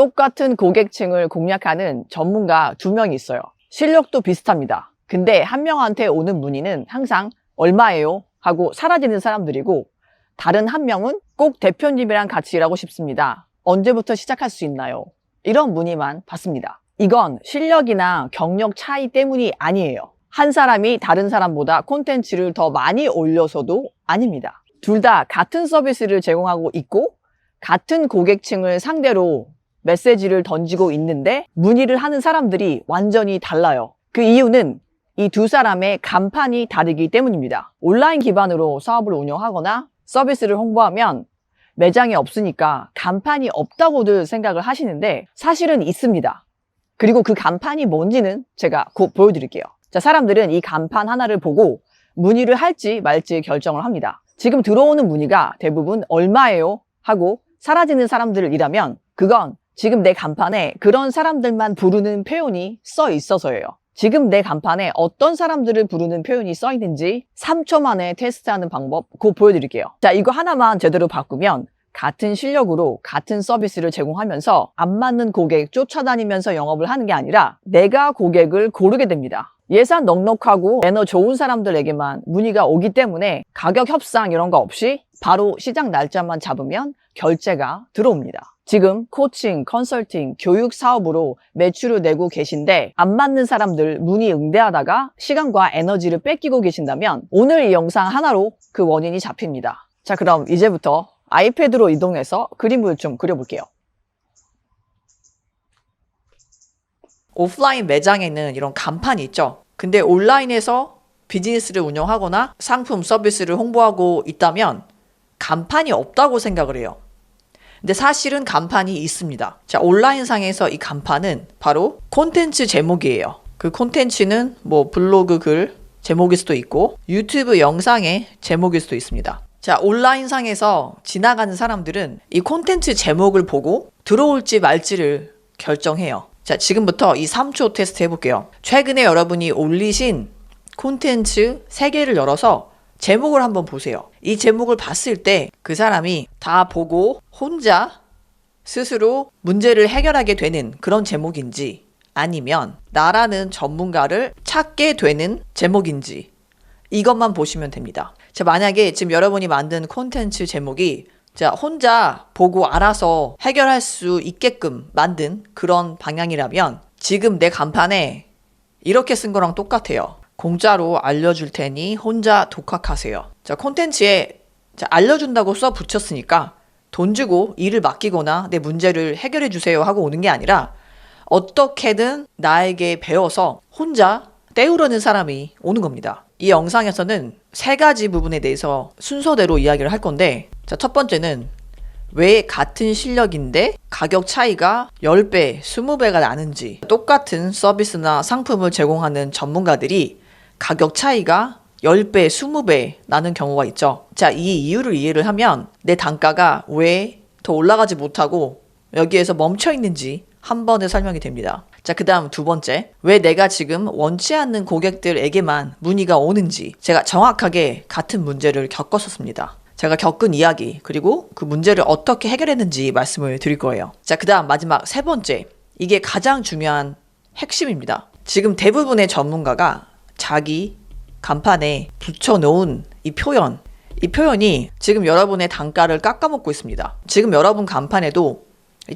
똑같은 고객층을 공략하는 전문가 2명이 있어요. 실력도 비슷합니다. 근데 한 명한테 오는 문의는 항상 얼마예요? 하고 사라지는 사람들이고, 다른 한 명은 꼭 대표님이랑 같이 일하고 싶습니다. 언제부터 시작할 수 있나요? 이런 문의만 받습니다. 이건 실력이나 경력 차이 때문이 아니에요. 한 사람이 다른 사람보다 콘텐츠를 더 많이 올려서도 아닙니다. 둘 다 같은 서비스를 제공하고 있고 같은 고객층을 상대로 메시지를 던지고 있는데 문의를 하는 사람들이 완전히 달라요. 그 이유는 이 두 사람의 간판이 다르기 때문입니다. 온라인 기반으로 사업을 운영하거나 서비스를 홍보하면 매장이 없으니까 간판이 없다고들 생각을 하시는데 사실은 있습니다. 그리고 그 간판이 뭔지는 제가 곧 보여드릴게요. 자, 사람들은 이 간판 하나를 보고 문의를 할지 말지 결정을 합니다. 지금 들어오는 문의가 대부분 얼마예요? 하고 사라지는 사람들이라면 그건 지금 내 간판에 그런 사람들만 부르는 표현이 써 있어서예요. 지금 내 간판에 어떤 사람들을 부르는 표현이 써 있는지 3초 만에 테스트하는 방법 곧 보여드릴게요. 자, 이거 하나만 제대로 바꾸면 같은 실력으로 같은 서비스를 제공하면서 안 맞는 고객 쫓아다니면서 영업을 하는 게 아니라 내가 고객을 고르게 됩니다. 예산 넉넉하고 매너 좋은 사람들에게만 문의가 오기 때문에 가격 협상 이런 거 없이 바로 시작 날짜만 잡으면 결제가 들어옵니다. 지금 코칭, 컨설팅, 교육 사업으로 매출을 내고 계신데 안 맞는 사람들 문의 응대하다가 시간과 에너지를 뺏기고 계신다면 오늘 이 영상 하나로 그 원인이 잡힙니다. 자, 그럼 이제부터 아이패드로 이동해서 그림을 좀 그려볼게요. 오프라인 매장에는 이런 간판이 있죠. 근데 온라인에서 비즈니스를 운영하거나 상품, 서비스를 홍보하고 있다면 간판이 없다고 생각을 해요. 근데 사실은 간판이 있습니다. 자, 온라인상에서 이 간판은 바로 콘텐츠 제목이에요. 그 콘텐츠는 뭐 블로그 글 제목일 수도 있고 유튜브 영상의 제목일 수도 있습니다. 자, 온라인상에서 지나가는 사람들은 이 콘텐츠 제목을 보고 들어올지 말지를 결정해요. 자, 지금부터 이 3초 테스트 해볼게요. 최근에 여러분이 올리신 콘텐츠 3개를 열어서 제목을 한번 보세요. 이 제목을 봤을 때 그 사람이 다 보고 혼자 스스로 문제를 해결하게 되는 그런 제목인지 아니면 나라는 전문가를 찾게 되는 제목인지 이것만 보시면 됩니다. 자, 만약에 지금 여러분이 만든 콘텐츠 제목이 자, 혼자 보고 알아서 해결할 수 있게끔 만든 그런 방향이라면 지금 내 간판에 이렇게 쓴 거랑 똑같아요. 공짜로 알려줄 테니 혼자 독학하세요. 자, 콘텐츠에 알려준다고 써 붙였으니까 돈 주고 일을 맡기거나 내 문제를 해결해 주세요 하고 오는 게 아니라 어떻게든 나에게 배워서 혼자 때우려는 사람이 오는 겁니다. 이 영상에서는 3가지 부분에 대해서 순서대로 이야기를 할 건데 자, 첫 번째는 왜 같은 실력인데 가격 차이가 10배, 20배가 나는지 똑같은 서비스나 상품을 제공하는 전문가들이 가격 차이가 10배, 20배 나는 경우가 있죠. 자, 이 이유를 이해를 하면 내 단가가 왜 더 올라가지 못하고 여기에서 멈춰 있는지 한 번에 설명이 됩니다. 자, 그 다음 2번째. 왜 내가 지금 원치 않는 고객들에게만 문의가 오는지 제가 정확하게 같은 문제를 겪었었습니다. 제가 겪은 이야기 그리고 그 문제를 어떻게 해결했는지 말씀을 드릴 거예요. 자, 그 다음 마지막 3번째. 이게 가장 중요한 핵심입니다. 지금 대부분의 전문가가 자기 간판에 붙여놓은 이 표현이 지금 여러분의 단가를 깎아먹고 있습니다. 지금 여러분 간판에도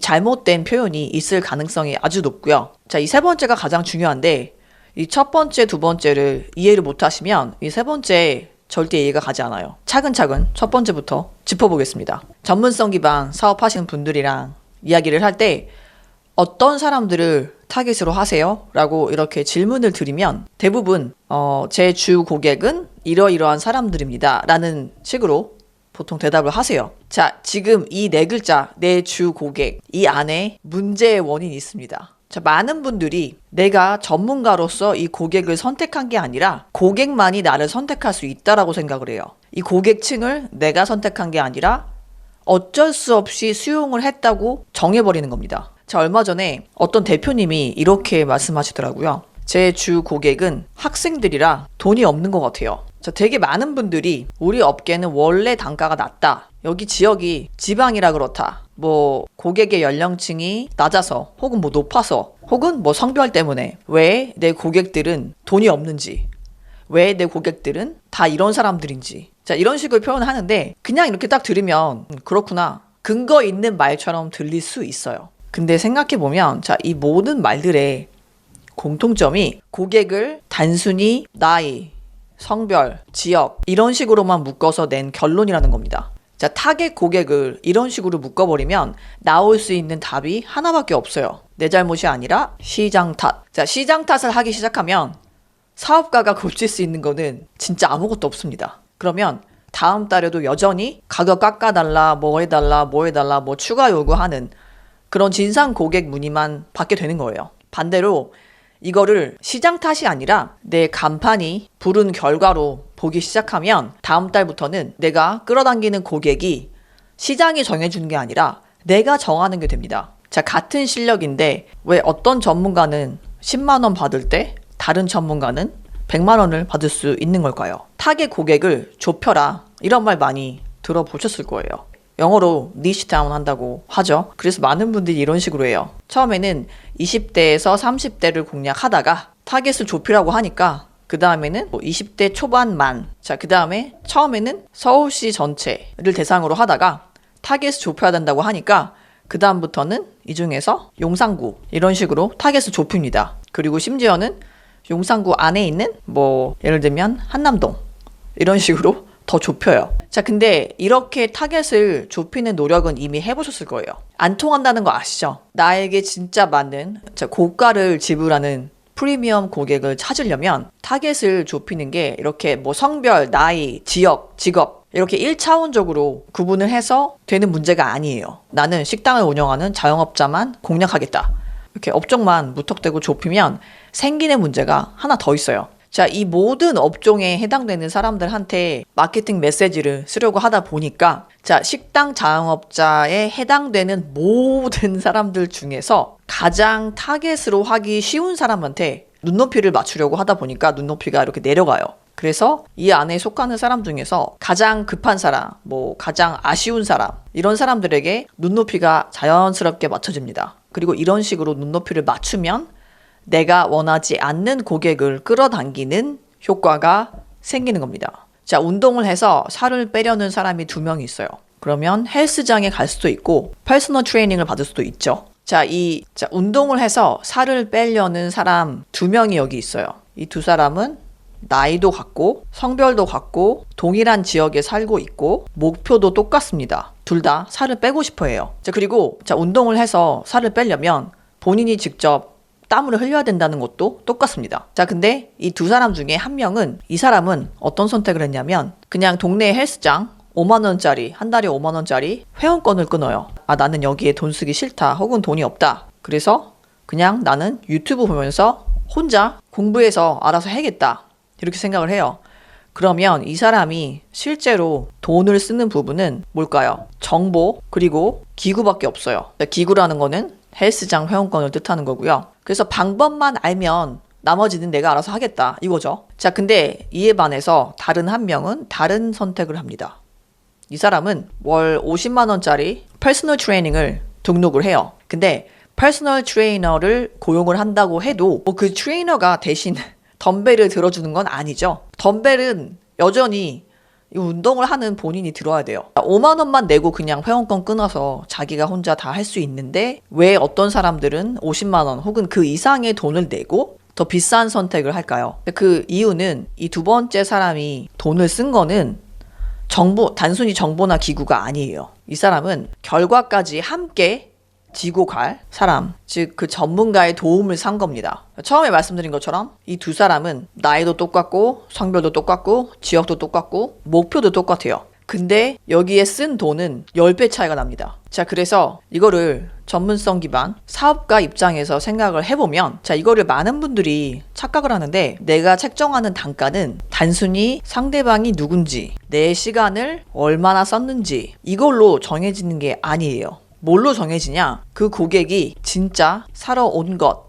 잘못된 표현이 있을 가능성이 아주 높고요. 자, 이 3번째가 가장 중요한데 이 첫 번째, 2번째를 이해를 못하시면 이 3번째 절대 이해가 가지 않아요. 차근차근 첫 번째부터 짚어보겠습니다. 전문성 기반 사업하시는 분들이랑 이야기를 할 때 어떤 사람들을 타깃으로 하세요? 라고 이렇게 질문을 드리면 대부분 제 주 고객은 이러이러한 사람들입니다. 라는 식으로 보통 대답을 하세요. 자, 지금 이 4글자 내 주 고객 이 안에 문제의 원인이 있습니다. 자, 많은 분들이 내가 전문가로서 이 고객을 선택한 게 아니라 고객만이 나를 선택할 수 있다라고 생각을 해요. 이 고객층을 내가 선택한 게 아니라 어쩔 수 없이 수용을 했다고 정해버리는 겁니다. 자, 얼마 전에 어떤 대표님이 이렇게 말씀하시더라고요. 제 주 고객은 학생들이라 돈이 없는 것 같아요. 자, 되게 많은 분들이 우리 업계는 원래 단가가 낮다. 여기 지역이 지방이라 그렇다. 뭐 고객의 연령층이 낮아서 혹은 뭐 높아서 혹은 뭐 성별 때문에 왜 내 고객들은 돈이 없는지, 왜 내 고객들은 다 이런 사람들인지, 자, 이런 식으로 표현을 하는데 그냥 이렇게 딱 들으면 그렇구나, 근거 있는 말처럼 들릴 수 있어요. 근데 생각해보면 자, 이 모든 말들의 공통점이 고객을 단순히 나이, 성별, 지역 이런 식으로만 묶어서 낸 결론이라는 겁니다. 자, 타겟 고객을 이런 식으로 묶어버리면 나올 수 있는 답이 하나밖에 없어요. 내 잘못이 아니라 시장 탓. 자, 시장 탓을 하기 시작하면 사업가가 고칠 수 있는 거는 진짜 아무것도 없습니다. 그러면 다음 달에도 여전히 가격 깎아달라, 뭐 해달라, 뭐 해달라, 뭐 추가 요구하는 그런 진상 고객 문의만 받게 되는 거예요. 반대로 이거를 시장 탓이 아니라 내 간판이 부른 결과로 보기 시작하면 다음 달부터는 내가 끌어당기는 고객이 시장이 정해주는 게 아니라 내가 정하는 게 됩니다. 자, 같은 실력인데 왜 어떤 전문가는 10만 원 받을 때 다른 전문가는 100만 원을 받을 수 있는 걸까요? 타겟 고객을 좁혀라, 이런 말 많이 들어보셨을 거예요. 영어로 니시 다운 한다고 하죠. 그래서 많은 분들이 이런 식으로 해요. 처음에는 20대에서 30대를 공략하다가 타겟을 좁히라고 하니까 그 다음에는 20대 초반만, 자, 그 다음에 처음에는 서울시 전체를 대상으로 하다가 타겟을 좁혀야 된다고 하니까 그 다음부터는 이 중에서 용산구 이런 식으로 타겟을 좁힙니다. 그리고 심지어는 용산구 안에 있는 뭐 예를 들면 한남동 이런 식으로 더 좁혀요. 자, 근데 이렇게 타겟을 좁히는 노력은 이미 해보셨을 거예요. 안 통한다는 거 아시죠? 나에게 진짜 맞는 고가를 지불하는 프리미엄 고객을 찾으려면 타겟을 좁히는 게 이렇게 뭐 성별, 나이, 지역, 직업 이렇게 1차원적으로 구분을 해서 되는 문제가 아니에요. 나는 식당을 운영하는 자영업자만 공략하겠다. 이렇게 업종만 무턱대고 좁히면 생기는 문제가 하나 더 있어요. 자, 이 모든 업종에 해당되는 사람들한테 마케팅 메시지를 쓰려고 하다 보니까 자, 식당 자영업자에 해당되는 모든 사람들 중에서 가장 타겟으로 하기 쉬운 사람한테 눈높이를 맞추려고 하다 보니까 눈높이가 이렇게 내려가요. 그래서 이 안에 속하는 사람 중에서 가장 급한 사람, 뭐 가장 아쉬운 사람, 이런 사람들에게 눈높이가 자연스럽게 맞춰집니다. 그리고 이런 식으로 눈높이를 맞추면 내가 원하지 않는 고객을 끌어당기는 효과가 생기는 겁니다. 자, 운동을 해서 살을 빼려는 사람이 2명이 있어요. 그러면 헬스장에 갈 수도 있고 퍼스널 트레이닝을 받을 수도 있죠. 자, 운동을 해서 살을 빼려는 사람 2명이 여기 있어요. 이 2사람은 나이도 같고 성별도 같고 동일한 지역에 살고 있고 목표도 똑같습니다. 둘 다 살을 빼고 싶어 해요. 자, 그리고 운동을 해서 살을 빼려면 본인이 직접 땀을 흘려야 된다는 것도 똑같습니다. 자, 근데 이 2사람 중에 한 명은, 이 사람은 어떤 선택을 했냐면 그냥 동네 헬스장 5만 원짜리, 한 달에 5만 원짜리 회원권을 끊어요. 아, 나는 여기에 돈 쓰기 싫다, 혹은 돈이 없다. 그래서 그냥 나는 유튜브 보면서 혼자 공부해서 알아서 해야겠다, 이렇게 생각을 해요. 그러면 이 사람이 실제로 돈을 쓰는 부분은 뭘까요? 정보, 그리고 기구밖에 없어요. 기구라는 거는 헬스장 회원권을 뜻하는 거고요. 그래서 방법만 알면 나머지는 내가 알아서 하겠다, 이거죠. 자, 근데 이에 반해서 다른 한 명은 다른 선택을 합니다. 이 사람은 월 50만 원짜리 퍼스널 트레이닝을 등록을 해요. 근데 퍼스널 트레이너를 고용을 한다고 해도 그 트레이너가 대신 덤벨을 들어주는 건 아니죠. 덤벨은 여전히 이 운동을 하는 본인이 들어야 돼요. 5만 원만 내고 그냥 회원권 끊어서 자기가 혼자 다 할 수 있는데 왜 어떤 사람들은 50만 원 혹은 그 이상의 돈을 내고 더 비싼 선택을 할까요? 그 이유는 이 2번째 사람이 돈을 쓴 거는 단순히 정보나 기구가 아니에요. 이 사람은 결과까지 함께 지고 갈 사람, 즉 그 전문가의 도움을 산 겁니다. 처음에 말씀드린 것처럼 이 2사람은 나이도 똑같고 성별도 똑같고 지역도 똑같고 목표도 똑같아요. 근데 여기에 쓴 돈은 10배 차이가 납니다. 자, 그래서 이거를 전문성 기반 사업가 입장에서 생각을 해보면, 자, 이거를 많은 분들이 착각을 하는데, 내가 책정하는 단가는 단순히 상대방이 누군지, 내 시간을 얼마나 썼는지 이걸로 정해지는 게 아니에요. 뭘로 정해지냐? 그 고객이 진짜 사러 온 것,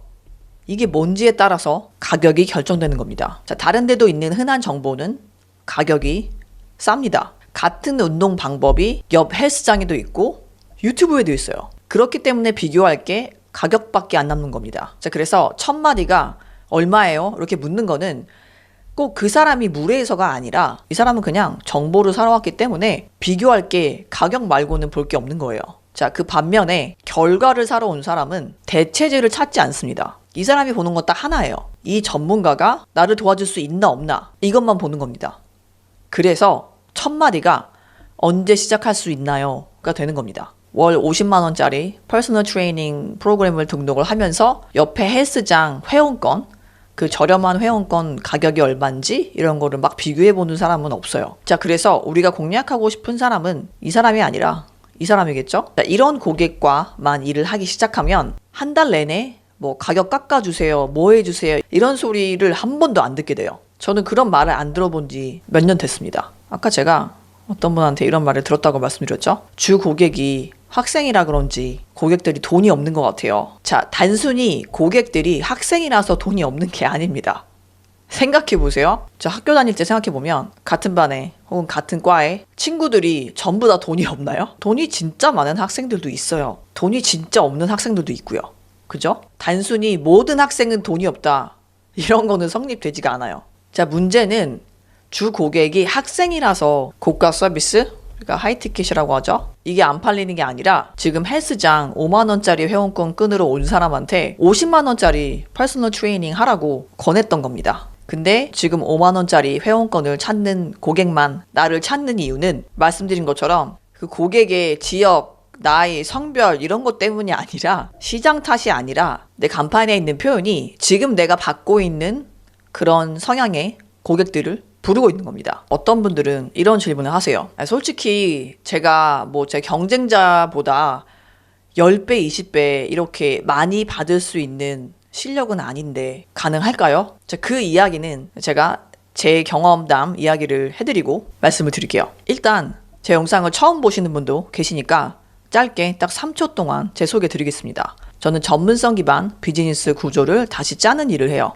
이게 뭔지에 따라서 가격이 결정되는 겁니다. 자, 다른 데도 있는 흔한 정보는 가격이 쌉니다. 같은 운동 방법이 옆 헬스장에도 있고 유튜브에도 있어요. 그렇기 때문에 비교할 게 가격밖에 안 남는 겁니다. 자, 그래서 1000마디가 얼마예요? 이렇게 묻는 거는 꼭 그 사람이 무례해서가 아니라 이 사람은 그냥 정보를 사러 왔기 때문에 비교할 게 가격 말고는 볼 게 없는 거예요. 자, 그 반면에 결과를 사러 온 사람은 대체제를 찾지 않습니다. 이 사람이 보는 건 딱 하나예요. 이 전문가가 나를 도와줄 수 있나 없나 이것만 보는 겁니다. 그래서 1000마디가 언제 시작할 수 있나요? 가 되는 겁니다. 월 50만 원짜리 퍼스널 트레이닝 프로그램을 등록을 하면서 옆에 헬스장 회원권, 그 저렴한 회원권 가격이 얼마인지 이런 거를 막 비교해 보는 사람은 없어요. 자, 그래서 우리가 공략하고 싶은 사람은 이 사람이 아니라 이 사람이겠죠? 자, 이런 고객과만 일을 하기 시작하면 한 달 내내 뭐 가격 깎아주세요, 뭐 해주세요 이런 소리를 한 번도 안 듣게 돼요. 저는 그런 말을 안 들어본 지 몇 년 됐습니다. 아까 제가 어떤 분한테 이런 말을 들었다고 말씀드렸죠? 주 고객이 학생이라 그런지 고객들이 돈이 없는 것 같아요. 자, 단순히 고객들이 학생이라서 돈이 없는 게 아닙니다. 생각해 보세요. 저 학교 다닐 때 생각해 보면 같은 반에 혹은 같은 과에 친구들이 전부 다 돈이 없나요? 돈이 진짜 많은 학생들도 있어요. 돈이 진짜 없는 학생들도 있고요. 그죠? 단순히 모든 학생은 돈이 없다. 이런 거는 성립되지가 않아요. 자, 문제는 주 고객이 학생이라서 고가 서비스? 그러니까 하이티켓이라고 하죠. 이게 안 팔리는 게 아니라 지금 헬스장 5만 원짜리 회원권 끊으러 온 사람한테 50만 원짜리 퍼스널 트레이닝 하라고 권했던 겁니다. 근데 지금 5만 원짜리 회원권을 찾는 고객만 나를 찾는 이유는 말씀드린 것처럼 그 고객의 지역, 나이, 성별 이런 것 때문이 아니라 시장 탓이 아니라 내 간판에 있는 표현이 지금 내가 받고 있는 그런 성향의 고객들을 부르고 있는 겁니다. 어떤 분들은 이런 질문을 하세요. 솔직히 제가 뭐 제 경쟁자보다 10배, 20배 이렇게 많이 받을 수 있는 실력은 아닌데 가능할까요? 자, 그 이야기는 제가 제 경험담 이야기를 해드리고 말씀을 드릴게요. 일단 제 영상을 처음 보시는 분도 계시니까 짧게 딱 3초 동안 제 소개 드리겠습니다. 저는 전문성 기반 비즈니스 구조를 다시 짜는 일을 해요.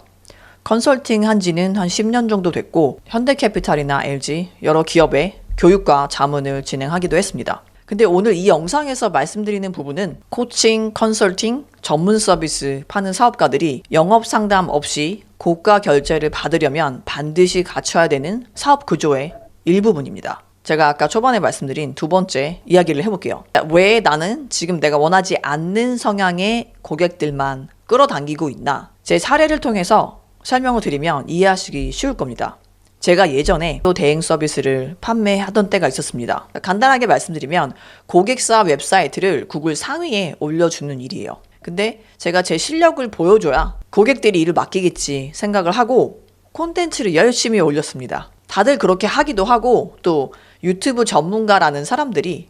컨설팅 한 지는 한 10년 정도 됐고 현대캐피탈이나 LG 여러 기업의 교육과 자문을 진행하기도 했습니다. 근데 오늘 이 영상에서 말씀드리는 부분은 코칭, 컨설팅, 전문 서비스 파는 사업가들이 영업 상담 없이 고가 결제를 받으려면 반드시 갖춰야 되는 사업 구조의 일부분입니다. 제가 아까 초반에 말씀드린 두 번째 이야기를 해볼게요. 왜 나는 지금 내가 원하지 않는 성향의 고객들만 끌어당기고 있나? 제 사례를 통해서 설명을 드리면 이해하시기 쉬울 겁니다. 제가 예전에 또 대행 서비스를 판매하던 때가 있었습니다. 간단하게 말씀드리면 고객사 웹사이트를 구글 상위에 올려주는 일이에요. 근데 제가 제 실력을 보여줘야 고객들이 일을 맡기겠지 생각을 하고 콘텐츠를 열심히 올렸습니다. 다들 그렇게 하기도 하고 또 유튜브 전문가라는 사람들이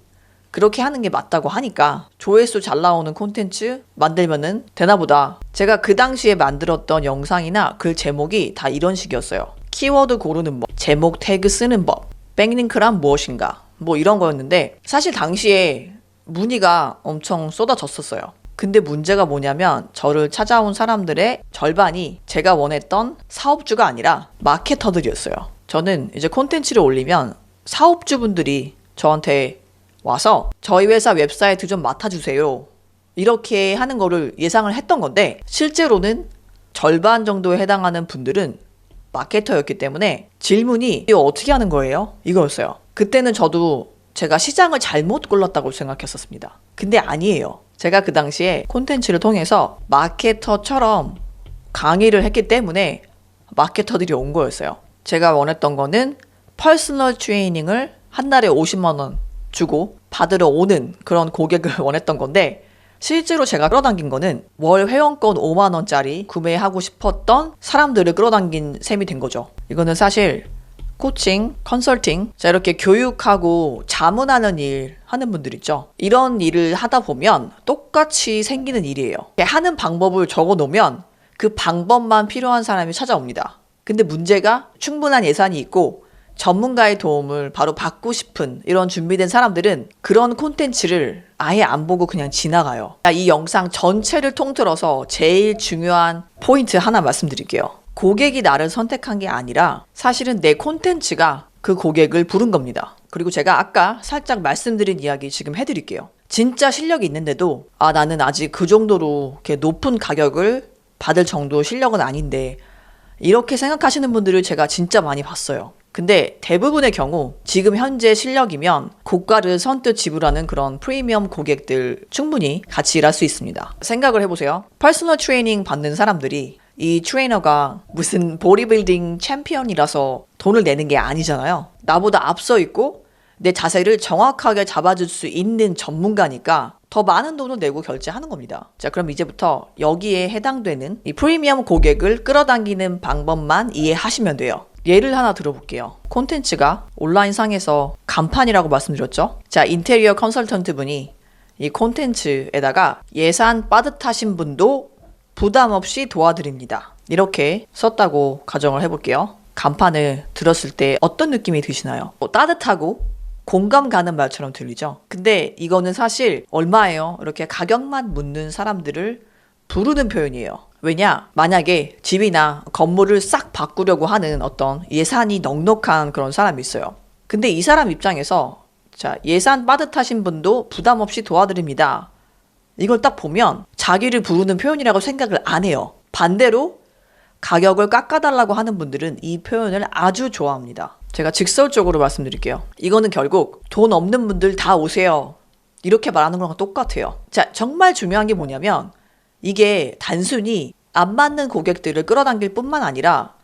그렇게 하는 게 맞다고 하니까 조회수 잘 나오는 콘텐츠 만들면은 되나보다. 제가 그 당시에 만들었던 영상이나 글 제목이 다 이런 식이었어요. 키워드 고르는 법, 제목 태그 쓰는 법, 백링크란 무엇인가 뭐 이런 거였는데 사실 당시에 문의가 엄청 쏟아졌었어요. 근데 문제가 뭐냐면 저를 찾아온 사람들의 절반이 제가 원했던 사업주가 아니라 마케터들이었어요. 저는 이제 콘텐츠를 올리면 사업주분들이 저한테 와서 저희 회사 웹사이트 좀 맡아주세요. 이렇게 하는 거를 예상을 했던 건데 실제로는 절반 정도에 해당하는 분들은 마케터였기 때문에 질문이 이거 어떻게 하는 거예요? 이거였어요. 그때는 저도 제가 시장을 잘못 골랐다고 생각했었습니다. 근데 아니에요. 제가 그 당시에 콘텐츠를 통해서 마케터처럼 강의를 했기 때문에 마케터들이 온 거였어요. 제가 원했던 거는 퍼스널 트레이닝을 한 달에 50만 원 주고 받으러 오는 그런 고객을 원했던 건데 실제로 제가 끌어당긴 거는 월 회원권 5만 원짜리 구매하고 싶었던 사람들을 끌어당긴 셈이 된 거죠. 이거는 사실 코칭, 컨설팅, 자 이렇게 교육하고 자문하는 일 하는 분들 있죠. 이런 일을 하다 보면 똑같이 생기는 일이에요. 하는 방법을 적어 놓으면 그 방법만 필요한 사람이 찾아옵니다. 근데 문제가 충분한 예산이 있고 전문가의 도움을 바로 받고 싶은 이런 준비된 사람들은 그런 콘텐츠를 아예 안 보고 그냥 지나가요. 이 영상 전체를 통틀어서 제일 중요한 포인트 하나 말씀드릴게요. 고객이 나를 선택한 게 아니라 사실은 내 콘텐츠가 그 고객을 부른 겁니다. 그리고 제가 아까 살짝 말씀드린 이야기 지금 해드릴게요. 진짜 실력이 있는데도 나는 아직 그 정도로 이렇게 높은 가격을 받을 정도 실력은 아닌데 이렇게 생각하시는 분들을 제가 진짜 많이 봤어요. 근데 대부분의 경우 지금 현재 실력이면 고가를 선뜻 지불하는 그런 프리미엄 고객들 충분히 같이 일할 수 있습니다. 생각을 해보세요. 퍼스널 트레이닝 받는 사람들이 이 트레이너가 무슨 보디빌딩 챔피언이라서 돈을 내는 게 아니잖아요. 나보다 앞서 있고 내 자세를 정확하게 잡아줄 수 있는 전문가니까 더 많은 돈을 내고 결제하는 겁니다. 자, 그럼 이제부터 여기에 해당되는 이 프리미엄 고객을 끌어당기는 방법만 이해하시면 돼요. 예를 하나 들어볼게요. 콘텐츠가 온라인상에서 간판이라고 말씀드렸죠? 자, 인테리어 컨설턴트 분이 이 콘텐츠에다가 예산 빠듯하신 분도 부담 없이 도와드립니다. 이렇게 썼다고 가정을 해볼게요. 간판을 들었을 때 어떤 느낌이 드시나요? 따뜻하고 공감 가는 말처럼 들리죠? 근데 이거는 사실 얼마예요? 이렇게 가격만 묻는 사람들을 부르는 표현이에요. 왜냐? 만약에 집이나 건물을 싹 바꾸려고 하는 어떤 예산이 넉넉한 그런 사람이 있어요. 근데 이 사람 입장에서 자, 예산 빠듯하신 분도 부담 없이 도와드립니다. 이걸 딱 보면 자기를 부르는 표현이라고 생각을 안 해요. 반대로 가격을 깎아달라고 하는 분들은 이 표현을 아주 좋아합니다. 제가 직설적으로 말씀드릴게요. 이거는 결국 돈 없는 분들 다 오세요. 이렇게 말하는 거랑 똑같아요. 자, 정말 중요한 게 뭐냐면 이게 단순히 안 맞는 고객들을 끌어당길 뿐만 아니라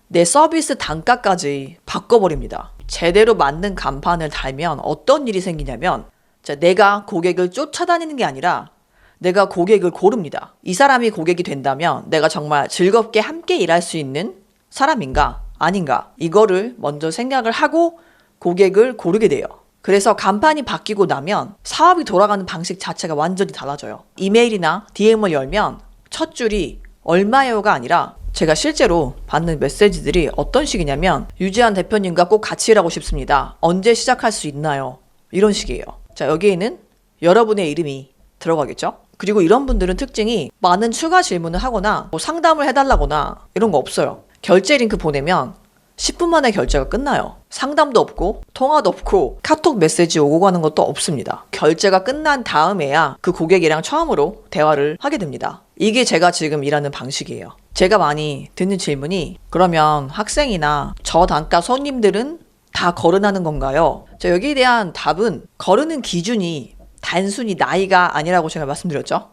내 서비스 단가까지 바꿔버립니다. 제대로 맞는 간판을 달면 어떤 일이 생기냐면 자, 내가 고객을 쫓아다니는 게 아니라 내가 고객을 고릅니다. 이 사람이 고객이 된다면 내가 정말 즐겁게 함께 일할 수 있는 사람인가 아닌가 이거를 먼저 생각을 하고 고객을 고르게 돼요. 그래서 간판이 바뀌고 나면 사업이 돌아가는 방식 자체가 완전히 달라져요. 이메일이나 DM을 열면 첫 줄이 얼마예요가 아니라 제가 실제로 받는 메시지들이 어떤 식이냐면 유지한 대표님과 꼭 같이 일하고 싶습니다. 언제 시작할 수 있나요? 이런 식이에요. 자, 여기에는 여러분의 이름이 들어가겠죠? 그리고 이런 분들은 특징이 많은 추가 질문을 하거나 뭐 상담을 해달라거나 이런 거 없어요. 결제 링크 보내면 10분 만에 결제가 끝나요. 상담도 없고 통화도 없고 카톡 메시지 오고 가는 것도 없습니다. 결제가 끝난 다음에야 그 고객이랑 처음으로 대화를 하게 됩니다. 이게 제가 지금 일하는 방식이에요. 제가 많이 듣는 질문이 그러면 학생이나 저단가 손님들은 다 거론하는 건가요? 자, 여기에 대한 답은 거르는 기준이 단순히 나이가 아니라고 제가 말씀드렸죠.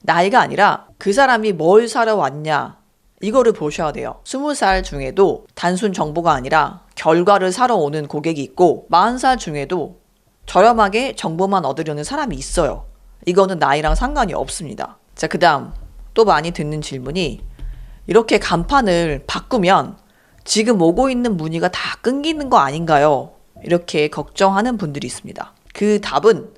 나이가 아니라 그 사람이 뭘 사러 왔냐 이거를 보셔야 돼요. 20살 중에도 단순 정보가 아니라 결과를 사러 오는 고객이 있고 40살 중에도 저렴하게 정보만 얻으려는 사람이 있어요. 이거는 나이랑 상관이 없습니다. 자, 그 다음 또 많이 듣는 질문이 이렇게 간판을 바꾸면 지금 오고 있는 문의가 다 끊기는 거 아닌가요? 이렇게 걱정하는 분들이 있습니다. 그 답은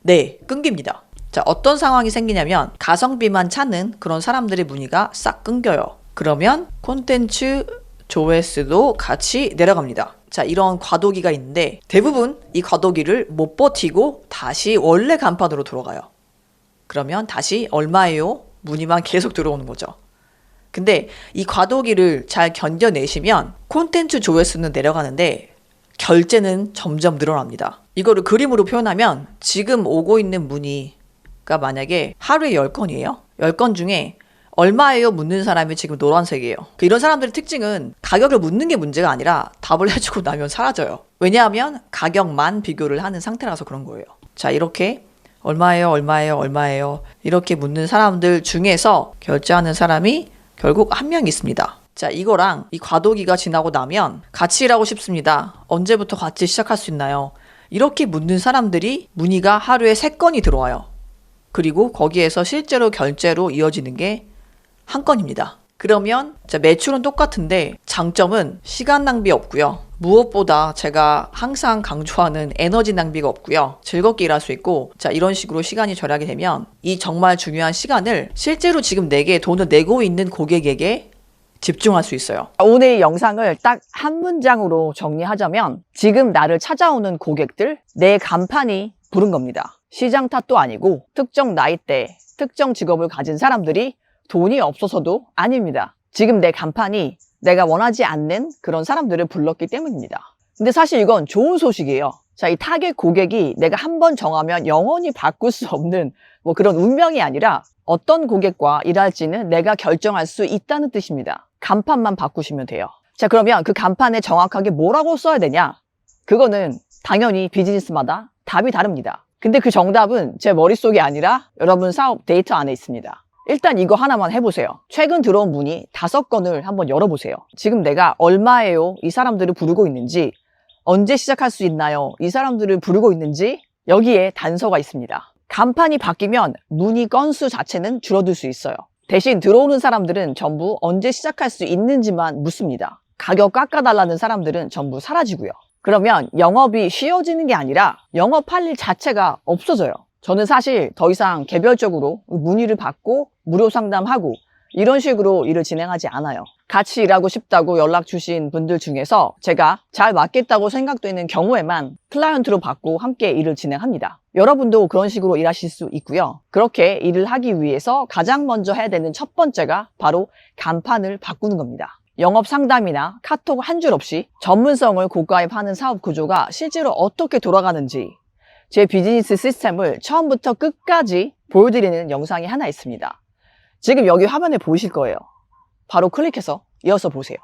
네, 끊깁니다. 자, 어떤 상황이 생기냐면 가성비만 찾는 그런 사람들의 문의가 싹 끊겨요. 그러면 콘텐츠 조회수도 같이 내려갑니다. 자, 이런 과도기가 있는데 대부분 이 과도기를 못 버티고 다시 원래 간판으로 돌아가요. 그러면 다시 얼마예요? 문의만 계속 들어오는 거죠. 근데 이 과도기를 잘 견뎌내시면 콘텐츠 조회수는 내려가는데 결제는 점점 늘어납니다. 이거를 그림으로 표현하면 지금 오고 있는 문의가 만약에 하루에 10건이에요. 10건 중에 얼마예요? 묻는 사람이 지금 노란색이에요. 이런 사람들의 특징은 가격을 묻는 게 문제가 아니라 답을 해주고 나면 사라져요. 왜냐하면 가격만 비교를 하는 상태라서 그런 거예요. 자, 이렇게 얼마예요? 얼마예요? 얼마예요? 이렇게 묻는 사람들 중에서 결제하는 사람이 결국 한 명 있습니다. 자, 이거랑 이 과도기가 지나고 나면 같이 일하고 싶습니다. 언제부터 같이 시작할 수 있나요? 이렇게 묻는 사람들이 문의가 하루에 3건이 들어와요. 그리고 거기에서 실제로 결제로 이어지는 게 한 건입니다. 그러면 자, 매출은 똑같은데 장점은 시간 낭비 없고요. 무엇보다 제가 항상 강조하는 에너지 낭비가 없고요. 즐겁게 일할 수 있고 자, 이런 식으로 시간이 절약이 되면 이 정말 중요한 시간을 실제로 지금 내게 돈을 내고 있는 고객에게 집중할 수 있어요. 오늘 이 영상을 딱 한 문장으로 정리하자면 지금 나를 찾아오는 고객들 내 간판이 부른 겁니다. 시장 탓도 아니고 특정 나이대, 특정 직업을 가진 사람들이 돈이 없어서도 아닙니다. 지금 내 간판이 내가 원하지 않는 그런 사람들을 불렀기 때문입니다. 근데 사실 이건 좋은 소식이에요. 자, 이 타겟 고객이 내가 한번 정하면 영원히 바꿀 수 없는 뭐 그런 운명이 아니라 어떤 고객과 일할지는 내가 결정할 수 있다는 뜻입니다. 간판만 바꾸시면 돼요. 자, 그러면 그 간판에 정확하게 뭐라고 써야 되냐? 그거는 당연히 비즈니스마다 답이 다릅니다. 근데 그 정답은 제 머릿속이 아니라 여러분 사업 데이터 안에 있습니다. 일단 이거 하나만 해보세요. 최근 들어온 문의 5건을 한번 열어보세요. 지금 내가 얼마예요? 이 사람들을 부르고 있는지, 언제 시작할 수 있나요? 이 사람들을 부르고 있는지, 여기에 단서가 있습니다. 간판이 바뀌면 문의 건수 자체는 줄어들 수 있어요. 대신 들어오는 사람들은 전부 언제 시작할 수 있는지만 묻습니다. 가격 깎아달라는 사람들은 전부 사라지고요. 그러면 영업이 쉬워지는 게 아니라 영업할 일 자체가 없어져요. 저는 사실 더 이상 개별적으로 문의를 받고 무료 상담하고 이런 식으로 일을 진행하지 않아요. 같이 일하고 싶다고 연락 주신 분들 중에서 제가 잘 맞겠다고 생각되는 경우에만 클라이언트로 받고 함께 일을 진행합니다. 여러분도 그런 식으로 일하실 수 있고요. 그렇게 일을 하기 위해서 가장 먼저 해야 되는 첫 번째가 바로 간판을 바꾸는 겁니다. 영업 상담이나 카톡 한 줄 없이 전문성을 고가입하는 사업 구조가 실제로 어떻게 돌아가는지 제 비즈니스 시스템을 처음부터 끝까지 보여드리는 영상이 하나 있습니다. 지금 여기 화면에 보이실 거예요. 바로 클릭해서 이어서 보세요.